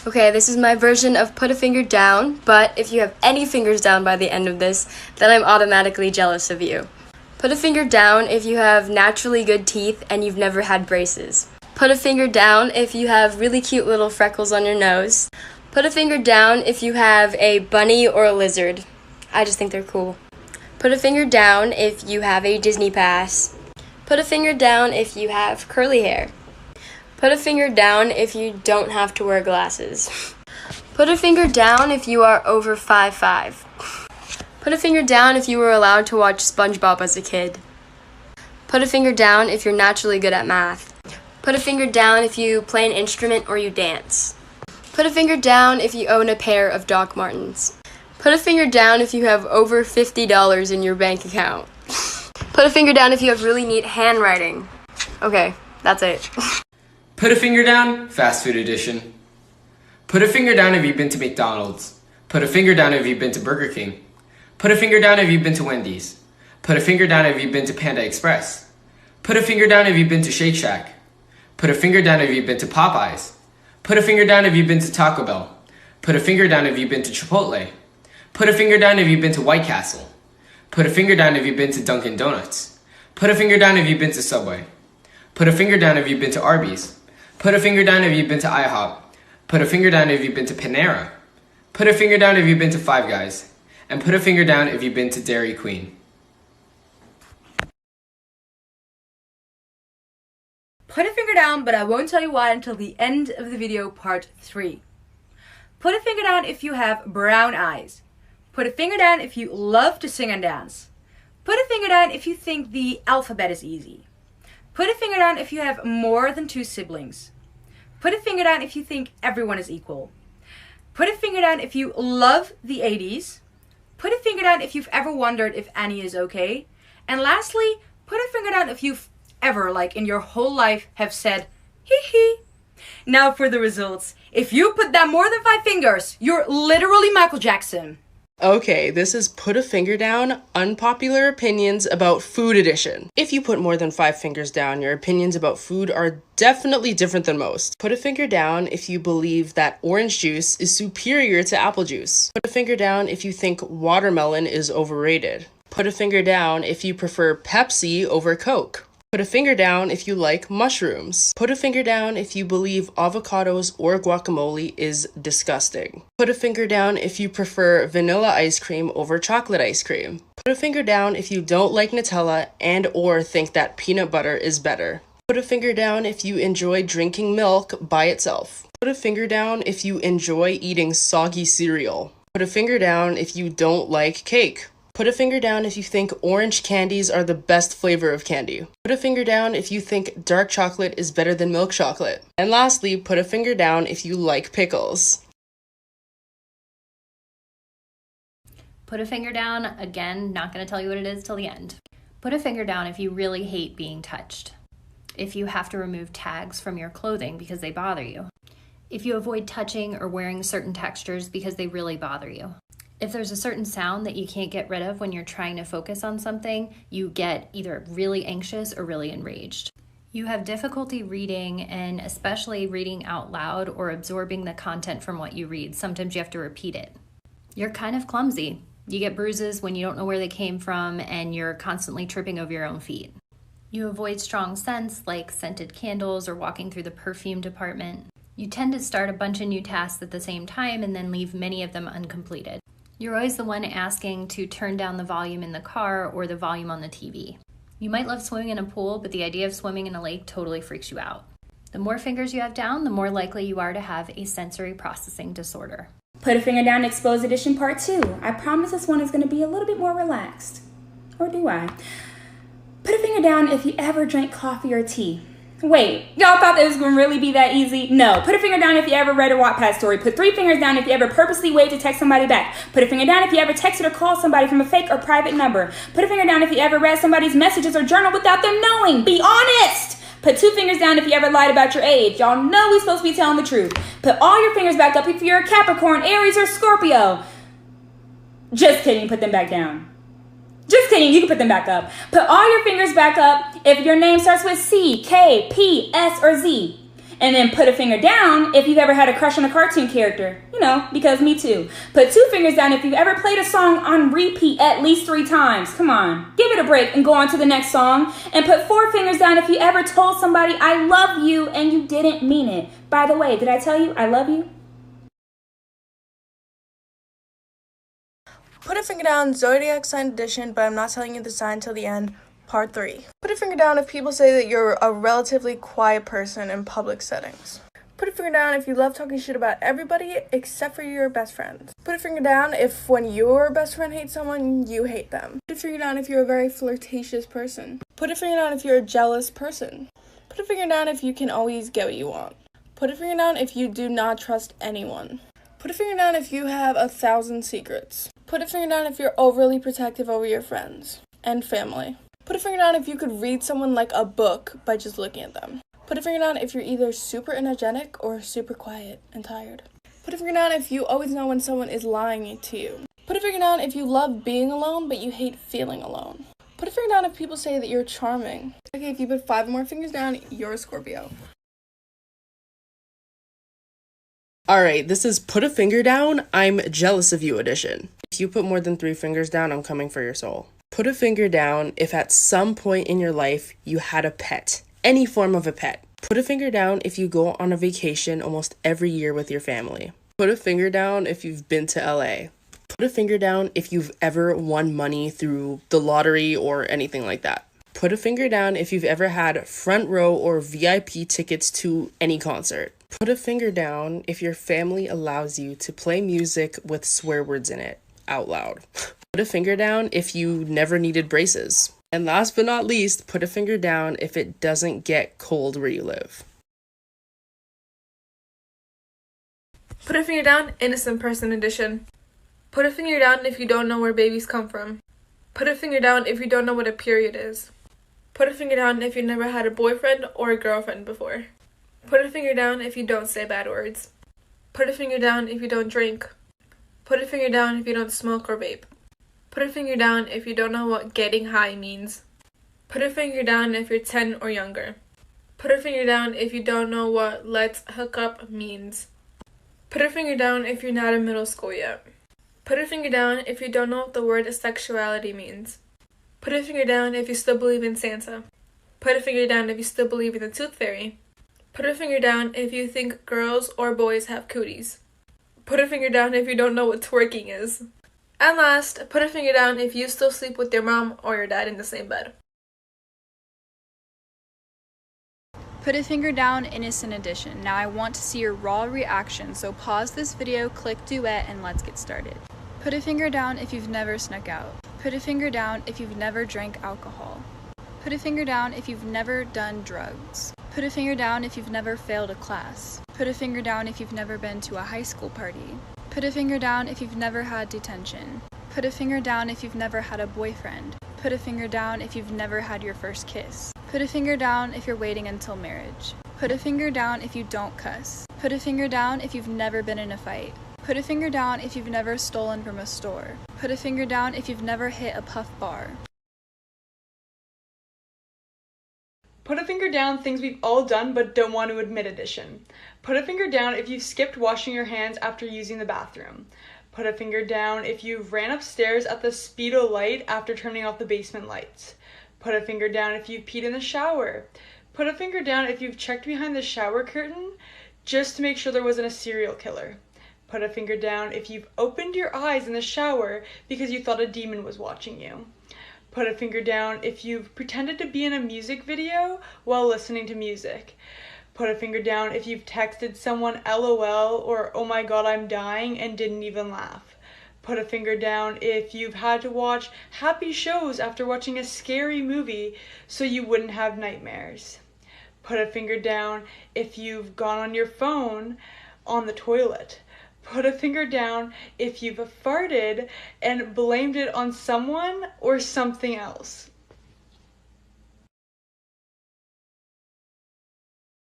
Okay, this is my version of put a finger down, but if you have any fingers down by the end of this, then I'm automatically jealous of you. Put a finger down if you have naturally good teeth and you've never had braces. Put a finger down if you have really cute little freckles on your nose. Put a finger down if you have a bunny or a lizard. I just think they're cool. Put a finger down if you have a Disney pass. Put a finger down if you have curly hair. Put a finger down if you don't have to wear glasses. Put a finger down if you are over 5'5". Put a finger down if you were allowed to watch SpongeBob as a kid. Put a finger down if you're naturally good at math. Put a finger down if you play an instrument or you dance. Put a finger down if you own a pair of Doc Martens. Put a finger down if you have over $50 in your bank account. Put a finger down if you have really neat handwriting. Okay, that's it. Put a finger down, fast food edition. Put a finger down if you've been to McDonald's. Put a finger down if you've been to Burger King. Put a finger down if you've been to Wendy's. Put a finger down if you've been to Panda Express. Put a finger down if you've been to Shake Shack. Put a finger down if you've been to Popeyes. Put a finger down if you've been to Taco Bell. Put a finger down if you've been to Chipotle. Put a finger down if you've been to White Castle. Put a finger down if you've been to Dunkin' Donuts. Put a finger down if you've been to Subway. Put a finger down if you've been to Arby's. Put a finger down if you've been to IHOP. Put a finger down if you've been to Panera. Put a finger down if you've been to Five Guys. And put a finger down if you've been to Dairy Queen. Put a finger down, but I won't tell you why until the end of the video, part 3. Put a finger down if you have brown eyes. Put a finger down if you love to sing and dance. Put a finger down if you think the alphabet is easy. Put a finger down if you have more than 2 siblings. Put a finger down if you think everyone is equal. Put a finger down if you love the 80s. Put a finger down if you've ever wondered if Annie is okay. And lastly, put a finger down if you've ever, like in your whole life, have said, hee hee. Now for the results. If you put down more than 5 fingers, you're literally Michael Jackson. Okay, this is Put a Finger Down, Unpopular Opinions About Food Edition. If you put more than 5 fingers down, your opinions about food are definitely different than most. Put a finger down if you believe that orange juice is superior to apple juice. Put a finger down if you think watermelon is overrated. Put a finger down if you prefer Pepsi over Coke. Put a finger down if you like mushrooms. Put a finger down if you believe avocados or guacamole is disgusting. Put a finger down if you prefer vanilla ice cream over chocolate ice cream. Put a finger down if you don't like Nutella and or think that peanut butter is better. Put a finger down if you enjoy drinking milk by itself. Put a finger down if you enjoy eating soggy cereal. Put a finger down if you don't like cake. Put a finger down if you think orange candies are the best flavor of candy. Put a finger down if you think dark chocolate is better than milk chocolate. And lastly, put a finger down if you like pickles. Put a finger down, again, not going to tell you what it is till the end. Put a finger down if you really hate being touched. If you have to remove tags from your clothing because they bother you. If you avoid touching or wearing certain textures because they really bother you. If there's a certain sound that you can't get rid of when you're trying to focus on something, you get either really anxious or really enraged. You have difficulty reading, and especially reading out loud or absorbing the content from what you read. Sometimes you have to repeat it. You're kind of clumsy. You get bruises when you don't know where they came from, and you're constantly tripping over your own feet. You avoid strong scents like scented candles or walking through the perfume department. You tend to start a bunch of new tasks at the same time and then leave many of them uncompleted. You're always the one asking to turn down the volume in the car or the volume on the TV. You might love swimming in a pool, but the idea of swimming in a lake totally freaks you out. The more fingers you have down, the more likely you are to have a sensory processing disorder. Put a finger down, Exposed Edition Part 2. I promise this one is going to be a little bit more relaxed. Or do I? Put a finger down if you ever drank coffee or tea. Wait, y'all thought it was going to really be that easy? No. Put a finger down if you ever read a Wattpad story. Put 3 fingers down if you ever purposely waited to text somebody back. Put a finger down if you ever texted or called somebody from a fake or private number. Put a finger down if you ever read somebody's messages or journal without them knowing. Be honest! Put 2 fingers down if you ever lied about your age. Y'all know we're supposed to be telling the truth. Put all your fingers back up if you're a Capricorn, Aries, or Scorpio. Just kidding, put them back down. Just kidding, you can put them back up. Put all your fingers back up if your name starts with C, K, P, S, or Z. And then put a finger down if you've ever had a crush on a cartoon character. You know, because me too. Put 2 fingers down if you've ever played a song on repeat at least 3 times. Come on, give it a break and go on to the next song. And put 4 fingers down if you ever told somebody I love you and you didn't mean it. By the way, did I tell you I love you? Put a finger down, zodiac sign edition, but I'm not telling you the sign till the end. Part 3. Put a finger down if people say that you're a relatively quiet person in public settings. Put a finger down if you love talking shit about everybody except for your best friends. Put a finger down if when your best friend hates someone, you hate them. Put a finger down if you're a very flirtatious person. Put a finger down if you're a jealous person. Put a finger down if you can always get what you want. Put a finger down if you do not trust anyone. Put a finger down if you have 1,000 secrets. Put a finger down if you're overly protective over your friends and family. Put a finger down if you could read someone like a book by just looking at them. Put a finger down if you're either super energetic or super quiet and tired. Put a finger down if you always know when someone is lying to you. Put a finger down if you love being alone but you hate feeling alone. Put a finger down if people say that you're charming. Okay, if you put 5 more fingers down, you're a Scorpio. Alright, this is Put a Finger Down, I'm Jealous of You edition. If you put more than 3 fingers down, I'm coming for your soul. Put a finger down if at some point in your life you had a pet. Any form of a pet. Put a finger down if you go on a vacation almost every year with your family. Put a finger down if you've been to LA. Put a finger down if you've ever won money through the lottery or anything like that. Put a finger down if you've ever had front row or VIP tickets to any concert. Put a finger down if your family allows you to play music with swear words in it out loud. Put a finger down if you never needed braces. And last but not least, put a finger down if it doesn't get cold where you live. Put a finger down, innocent person edition. Put a finger down if you don't know where babies come from. Put a finger down if you don't know what a period is. Put a finger down if you never had a boyfriend or a girlfriend before. Put a finger down if you don't say bad words. Put a finger down if you don't drink. Put a finger down if you don't smoke or vape. Put a finger down if you don't know what getting high means. Put a finger down if you're 10 or younger. Put a finger down if you don't know what let's hook up means. Put a finger down if you're not in middle school yet. Put a finger down if you don't know what the word sexuality means. Put a finger down if you still believe in Santa. Put a finger down if you still believe in the tooth fairy. Put a finger down if you think girls or boys have cooties. Put a finger down if you don't know what twerking is. And last, put a finger down if you still sleep with your mom or your dad in the same bed. Put a finger down, innocent edition. Now I want to see your raw reaction, so pause this video, click duet, and let's get started. Put a finger down if you've never snuck out. Put a finger down if you've never drank alcohol. Put a finger down if you've never done drugs. Put a finger down if you've never failed a class. Put a finger down if you've never been to a high school party. Put a finger down if you've never had detention. Put a finger down if you've never had a boyfriend. Put a finger down if you've never had your first kiss. Put a finger down if you're waiting until marriage. Put a finger down if you don't cuss. Put a finger down if you've never been in a fight. Put a finger down if you've never stolen from a store. Put a finger down if you've never hit a puff bar. Put a finger down things we've all done but don't want to admit edition. Put a finger down if you've skipped washing your hands after using the bathroom. Put a finger down if you've ran upstairs at the speed of light after turning off the basement lights. Put a finger down if you've peed in the shower. Put a finger down if you've checked behind the shower curtain just to make sure there wasn't a serial killer. Put a finger down if you've opened your eyes in the shower because you thought a demon was watching you. Put a finger down if you've pretended to be in a music video while listening to music. Put a finger down if you've texted someone LOL or oh my god I'm dying and didn't even laugh. Put a finger down if you've had to watch happy shows after watching a scary movie so you wouldn't have nightmares. Put a finger down if you've gone on your phone on the toilet. Put a finger down if you've farted and blamed it on someone or something else.